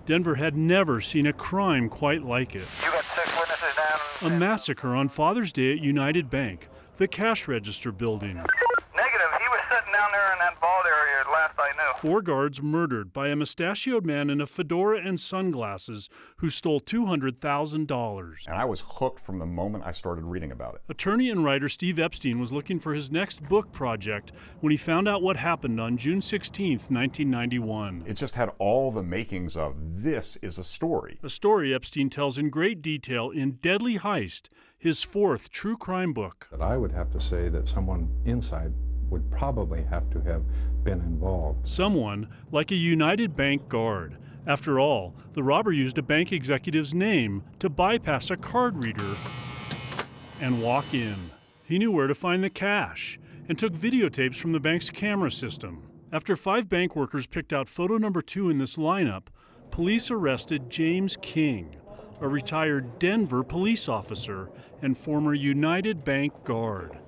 Denver had never seen a crime quite like it. You got 6 witnesses down. A massacre on Father's Day at United Bank, the cash register building. Negative. He was sitting down there in that vault area last I knew. 4 guards murdered by a mustachioed man in a fedora and sunglasses who stole $200,000. And I was hooked from the moment I started reading about it. Attorney and writer Steve Epstein was looking for his next book project when he found out what happened on June 16, 1991. It just had all the makings of this is a story. A story Epstein tells in great detail in Deadly Heist, his 4th true crime book. That I would have to say that someone inside would probably have to have been involved. Someone like a United Bank guard. After all, the robber used a bank executive's name to bypass a card reader and walk in. He knew where to find the cash and took videotapes from the bank's camera system. After 5 bank workers picked out photo number 2 in this lineup, police arrested James King, a retired Denver police officer and former United Bank guard.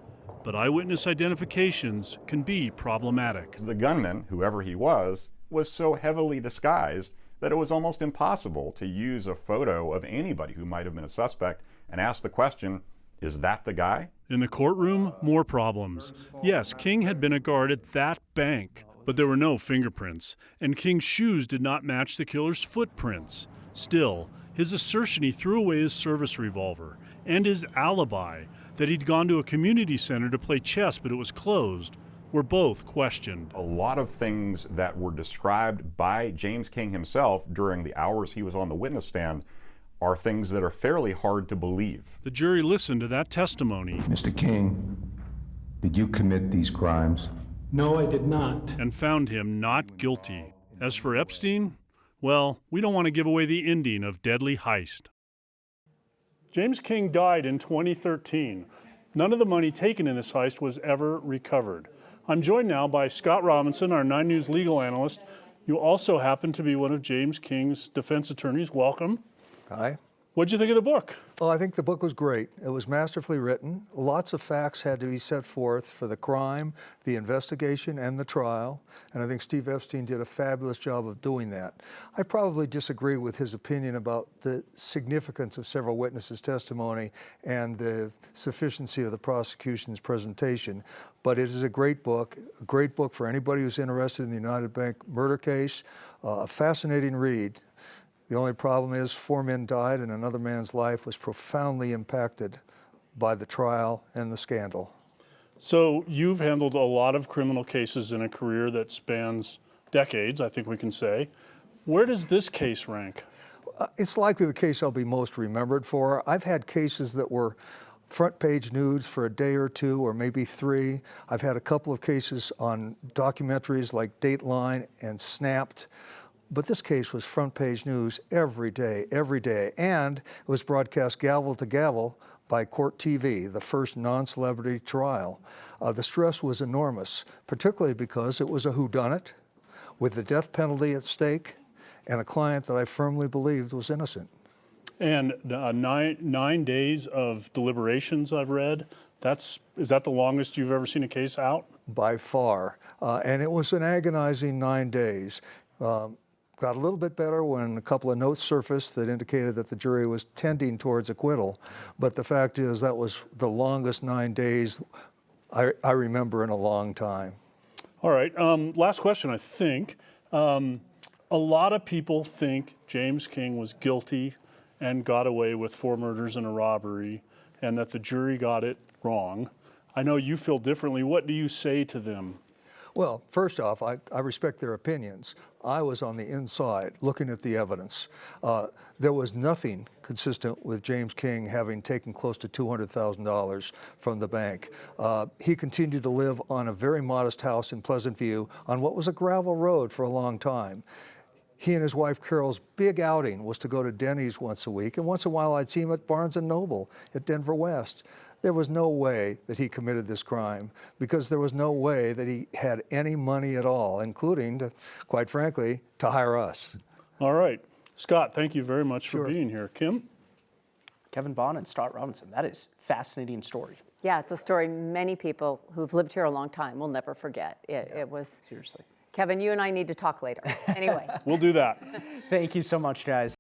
But eyewitness identifications can be problematic. The gunman, whoever he was so heavily disguised that it was almost impossible to use a photo of anybody who might have been a suspect and ask the question, is that the guy? In the courtroom, more problems. Yes, King had been a guard at that bank, but there were no fingerprints, and King's shoes did not match the killer's footprints. Still, his assertion he threw away his service revolver and his alibi that he'd gone to a community center to play chess but it was closed were both questioned. A lot of things that were described by James King himself during the hours he was on the witness stand are things that are fairly hard to believe. The jury listened to that testimony. Mr. King, did you commit these crimes? No, I did not. And found him not guilty. As for Epstein, well, we don't want to give away the ending of Deadly Heist. James King died in 2013. None of the money taken in this heist was ever recovered. I'm joined now by Scott Robinson, our 9 News legal analyst. You also happen to be one of James King's defense attorneys. Welcome. Hi. What'd you think of the book? Well, I think the book was great. It was masterfully written. Lots of facts had to be set forth for the crime, the investigation, and the trial. And I think Steve Epstein did a fabulous job of doing that. I probably disagree with his opinion about the significance of several witnesses' testimony and the sufficiency of the prosecution's presentation. But it is a great book for anybody who's interested in the United Bank murder case. A fascinating read. The only problem is 4 men died and another man's life was profoundly impacted by the trial and the scandal. So you've handled a lot of criminal cases in a career that spans decades, I think we can say. Where does this case rank? It's likely the case I'll be most remembered for. I've had cases that were front page news for a day or 2 or maybe 3. I've had a couple of cases on documentaries like Dateline and Snapped. But this case was front page news every day, and it was broadcast gavel to gavel by Court TV, the first non-celebrity trial. The stress was enormous, particularly because it was a whodunit with the death penalty at stake and a client that I firmly believed was innocent. And 9 days of deliberations I've read, is that the longest you've ever seen a case out? By far, and it was an agonizing 9 days. Got a little bit better when a couple of notes surfaced that indicated that the jury was tending towards acquittal. But the fact is that was the longest 9 days I remember in a long time. All right, last question, I think. A lot of people think James King was guilty and got away with 4 murders and a robbery and that the jury got it wrong. I know you feel differently. What do you say to them? Well, first off, I respect their opinions. I was on the inside looking at the evidence. There was nothing consistent with James King having taken close to $200,000 from the bank. He continued to live on a very modest house in Pleasant View on what was a gravel road for a long time. He and his wife Carol's big outing was to go to Denny's once a week, and once in a while I'd see him at Barnes & Noble at Denver West. There was no way that he committed this crime because there was no way that he had any money at all, including, quite frankly, to hire us. All right. Scott, thank you very much for being here. Kim? Kevin Vaughn and Scott Robinson, that is a fascinating story. Yeah, it's a story many people who've lived here a long time will never forget. It was seriously. Kevin, you and I need to talk later. Anyway. We'll do that. Thank you so much, guys.